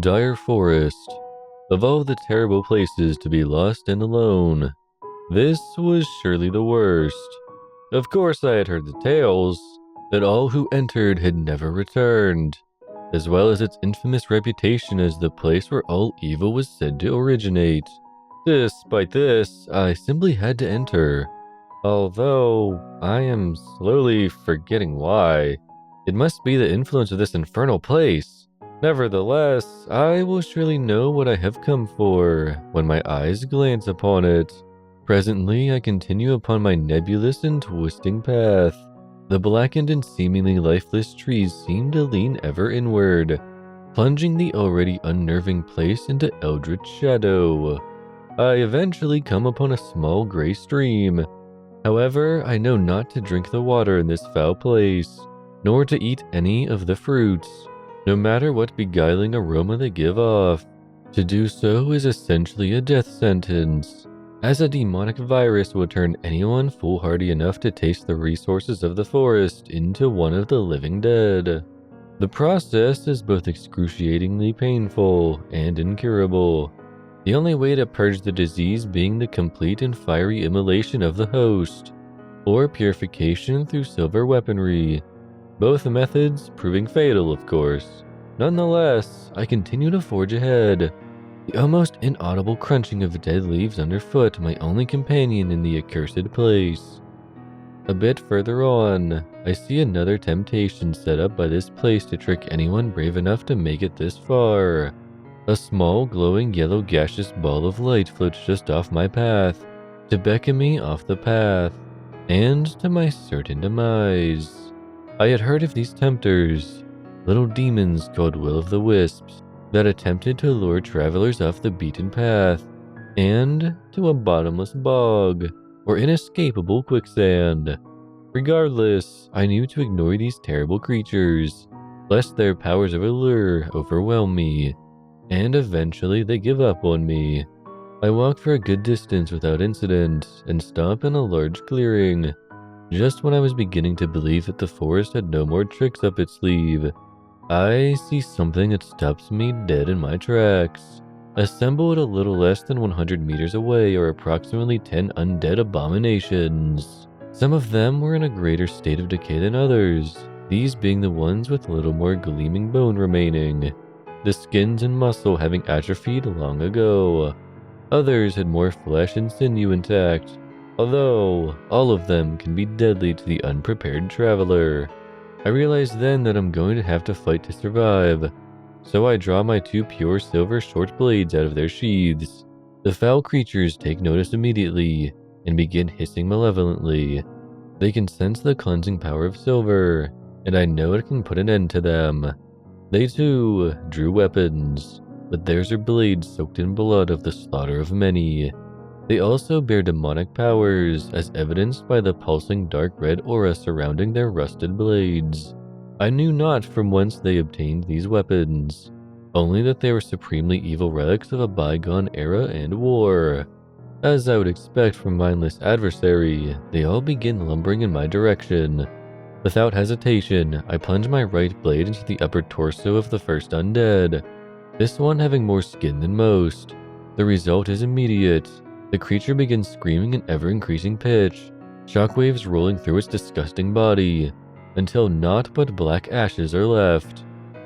Dire forest. Of all the terrible places to be lost and alone, this was surely the worst. Of course, I had heard the tales that all who entered had never returned, as well as its infamous reputation as the place where all evil was said to originate. Despite this, I simply had to enter, although I am slowly forgetting why. It must be the influence of this infernal place. Nevertheless, I will surely know what I have come for when my eyes glance upon it. Presently, I continue upon my nebulous and twisting path. The blackened and seemingly lifeless trees seem to lean ever inward, plunging the already unnerving place into eldritch shadow. I eventually come upon a small gray stream. However, I know not to drink the water in this foul place, nor to eat any of the fruits, no matter what beguiling aroma they give off. To do so is essentially a death sentence, as a demonic virus will turn anyone foolhardy enough to taste the resources of the forest into one of the living dead. The process is both excruciatingly painful and incurable, the only way to purge the disease being the complete and fiery immolation of the host, or purification through silver weaponry, both methods proving fatal, of course. Nonetheless, I continue to forge ahead, the almost inaudible crunching of dead leaves underfoot my only companion in the accursed place. A bit further on, I see another temptation set up by this place to trick anyone brave enough to make it this far. A small glowing yellow gaseous ball of light floats just off my path, to beckon me off the path, and to my certain demise. I had heard of these tempters, little demons called will-o'-the-wisps, that attempted to lure travelers off the beaten path, and to a bottomless bog, or inescapable quicksand. Regardless, I knew to ignore these terrible creatures, lest their powers of allure overwhelm me, and eventually they give up on me. I walk for a good distance without incident, and stop in a large clearing. Just when I was beginning to believe that the forest had no more tricks up its sleeve, I see something that stops me dead in my tracks. Assembled a little less than 100 meters away are approximately 10 undead abominations. Some of them were in a greater state of decay than others, these being the ones with little more gleaming bone remaining, the skins and muscle having atrophied long ago. Others had more flesh and sinew intact, although all of them can be deadly to the unprepared traveler. I realize then that I'm going to have to fight to survive, so I draw my 2 pure silver short blades out of their sheaths. The foul creatures take notice immediately and begin hissing malevolently. They can sense the cleansing power of silver, and I know it can put an end to them. They too drew weapons, but theirs are blades soaked in blood of the slaughter of many. They also bear demonic powers, as evidenced by the pulsing dark red aura surrounding their rusted blades. I knew not from whence they obtained these weapons, only that they were supremely evil relics of a bygone era and war. As I would expect from mindless adversary, they all begin lumbering in my direction. Without hesitation, I plunge my right blade into the upper torso of the first undead, this one having more skin than most. The result is immediate. The creature begins screaming in ever-increasing pitch, shockwaves rolling through its disgusting body, until naught but black ashes are left.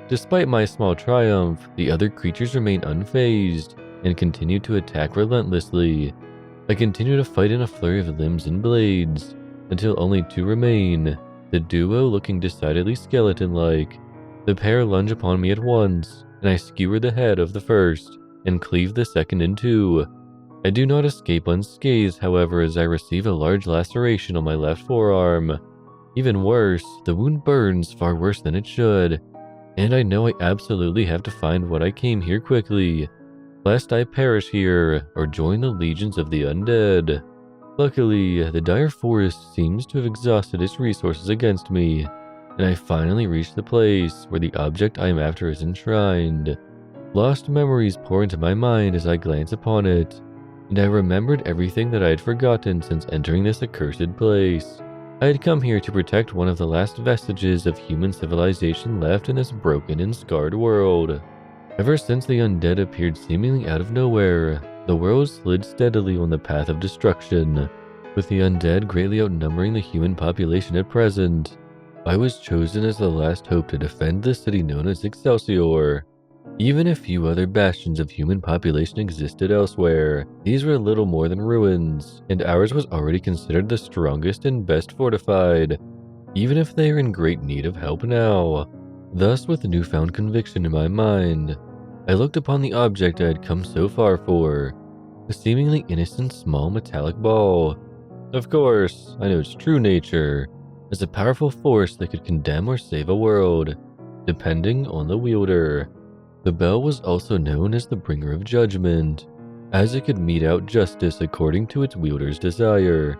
Despite my small triumph, the other creatures remain unfazed and continue to attack relentlessly. I continue to fight in a flurry of limbs and blades, until only 2 remain, the duo looking decidedly skeleton-like. The pair lunge upon me at once, and I skewer the head of the first, and cleave the second in 2. I do not escape unscathed, however, as I receive a large laceration on my left forearm. Even worse, the wound burns far worse than it should, and I know I absolutely have to find what I came here quickly, lest I perish here or join the legions of the undead. Luckily, the dire forest seems to have exhausted its resources against me, and I finally reach the place where the object I am after is enshrined. Lost memories pour into my mind as I glance upon it, and I remembered everything that I had forgotten since entering this accursed place. I had come here to protect one of the last vestiges of human civilization left in this broken and scarred world. Ever since the undead appeared seemingly out of nowhere, the world slid steadily on the path of destruction, with the undead greatly outnumbering the human population at present. I was chosen as the last hope to defend the city known as Excelsior. Even if few other bastions of human population existed elsewhere, these were little more than ruins, and ours was already considered the strongest and best fortified, even if they are in great need of help now. Thus, with newfound conviction in my mind, I looked upon the object I had come so far for, a seemingly innocent small metallic ball. Of course, I know its true nature, as a powerful force that could condemn or save a world, depending on the wielder. The bell was also known as the bringer of judgment, as it could mete out justice according to its wielder's desire.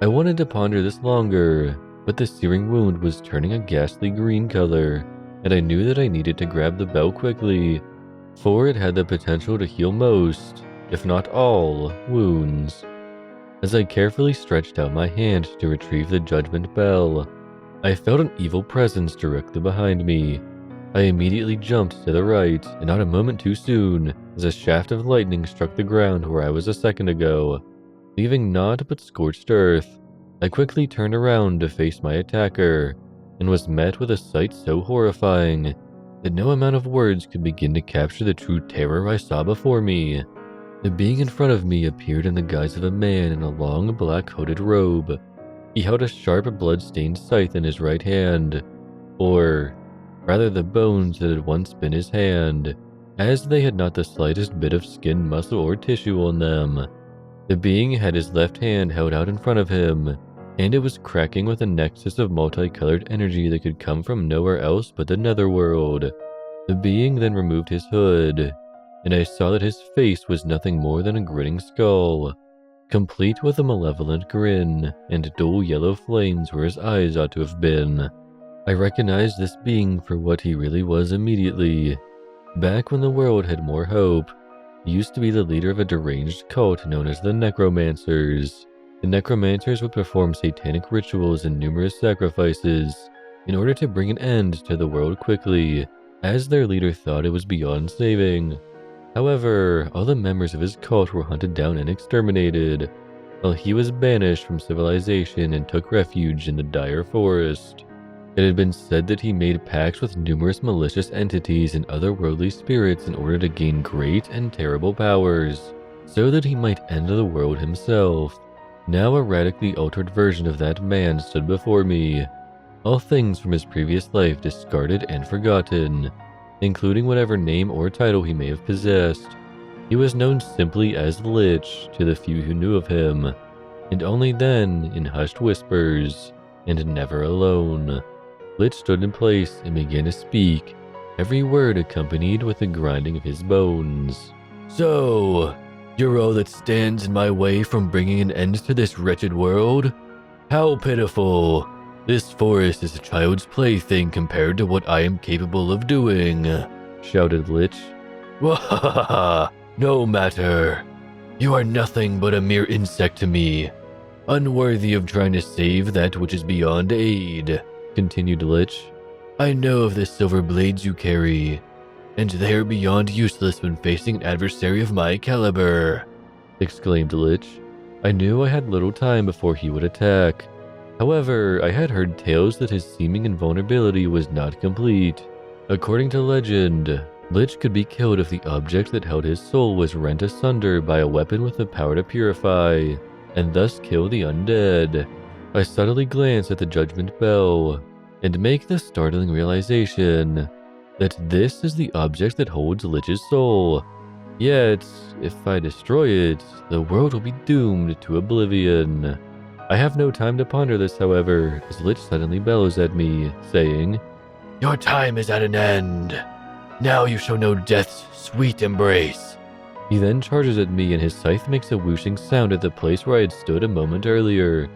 I wanted to ponder this longer, but the searing wound was turning a ghastly green color, and I knew that I needed to grab the bell quickly, for it had the potential to heal most, if not all, wounds. As I carefully stretched out my hand to retrieve the judgment bell, I felt an evil presence directly behind me. I immediately jumped to the right, and not a moment too soon, as a shaft of lightning struck the ground where I was a second ago, leaving naught but scorched earth. I quickly turned around to face my attacker, and was met with a sight so horrifying that no amount of words could begin to capture the true terror I saw before me. The being in front of me appeared in the guise of a man in a long black hooded robe. He held a sharp blood-stained scythe in his right hand, or rather the bones that had once been his hand, as they had not the slightest bit of skin, muscle, or tissue on them. The being had his left hand held out in front of him, and it was cracking with a nexus of multicolored energy that could come from nowhere else but the netherworld. The being then removed his hood, and I saw that his face was nothing more than a grinning skull, complete with a malevolent grin, and dull yellow flames where his eyes ought to have been. I recognized this being for what he really was immediately. Back when the world had more hope, he used to be the leader of a deranged cult known as the Necromancers. The Necromancers would perform satanic rituals and numerous sacrifices in order to bring an end to the world quickly, as their leader thought it was beyond saving. However, all the members of his cult were hunted down and exterminated, while he was banished from civilization and took refuge in the dire forest. It had been said that he made pacts with numerous malicious entities and otherworldly spirits in order to gain great and terrible powers, so that he might end the world himself. Now a radically altered version of that man stood before me, all things from his previous life discarded and forgotten, including whatever name or title he may have possessed. He was known simply as Lich to the few who knew of him, and only then in hushed whispers, and never alone. Lich stood in place and began to speak, every word accompanied with the grinding of his bones. "So, you're all that stands in my way from bringing an end to this wretched world? How pitiful! This forest is a child's plaything compared to what I am capable of doing," shouted Lich. "Wahahaha! No matter. You are nothing but a mere insect to me, unworthy of trying to save that which is beyond aid," continued Lich. "I know of the silver blades you carry, and they are beyond useless when facing an adversary of my caliber," exclaimed Lich. I knew I had little time before he would attack. However, I had heard tales that his seeming invulnerability was not complete. According to legend, Lich could be killed if the object that held his soul was rent asunder by a weapon with the power to purify, and thus kill the undead. I subtly glance at the judgment bell, and make the startling realization that this is the object that holds Lich's soul. Yet, if I destroy it, the world will be doomed to oblivion. I have no time to ponder this, however, as Lich suddenly bellows at me, saying, "Your time is at an end. Now you shall know death's sweet embrace." He then charges at me, and his scythe makes a whooshing sound at the place where I had stood a moment earlier.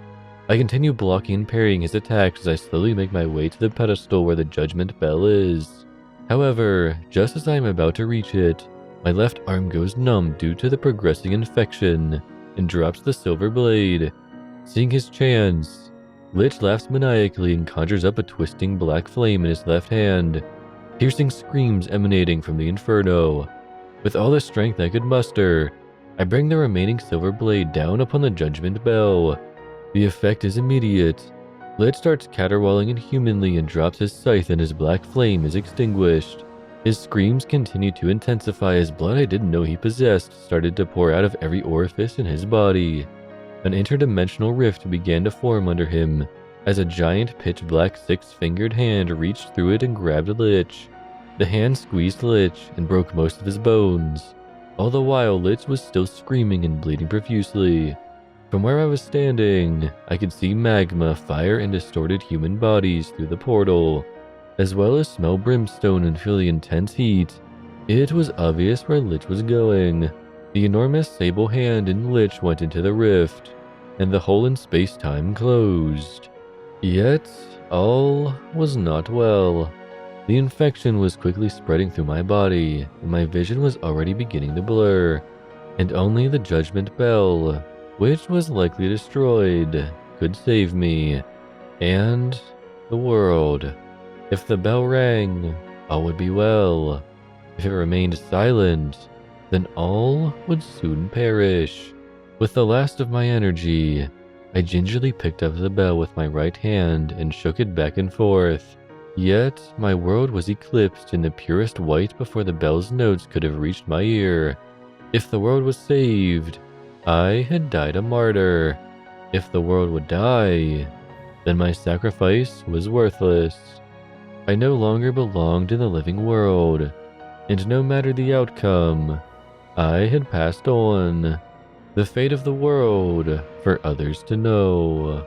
I continue blocking and parrying his attacks as I slowly make my way to the pedestal where the judgment bell is. However, just as I am about to reach it, my left arm goes numb due to the progressing infection, and drops the silver blade. Seeing his chance, Lich laughs maniacally and conjures up a twisting black flame in his left hand. piercing screams emanating from the inferno. With all the strength I could muster, I bring the remaining silver blade down upon the judgment bell. The effect is immediate. Lich starts caterwauling inhumanly and drops his scythe, and his black flame is extinguished. His screams continue to intensify as blood I didn't know he possessed started to pour out of every orifice in his body. An interdimensional rift began to form under him as a giant pitch-black six-fingered hand reached through it and grabbed Lich. The hand squeezed Lich and broke most of his bones. All the while, Lich was still screaming and bleeding profusely. From where I was standing, I could see magma, fire, and distorted human bodies through the portal, as well as smell brimstone and feel the intense heat. It was obvious where Lich was going. The enormous sable hand in Lich went into the rift, and the hole in space-time closed. Yet, all was not well. The infection was quickly spreading through my body, and my vision was already beginning to blur, and only the judgment bell, which was likely destroyed, could save me, and the world. If the bell rang, all would be well. If it remained silent, then all would soon perish. With the last of my energy, I gingerly picked up the bell with my right hand and shook it back and forth. Yet my world was eclipsed in the purest white before the bell's notes could have reached my ear. If the world was saved, I had died a martyr. If the world would die, then my sacrifice was worthless. I no longer belonged in the living world, and no matter the outcome, I had passed on. The fate of the world for others to know.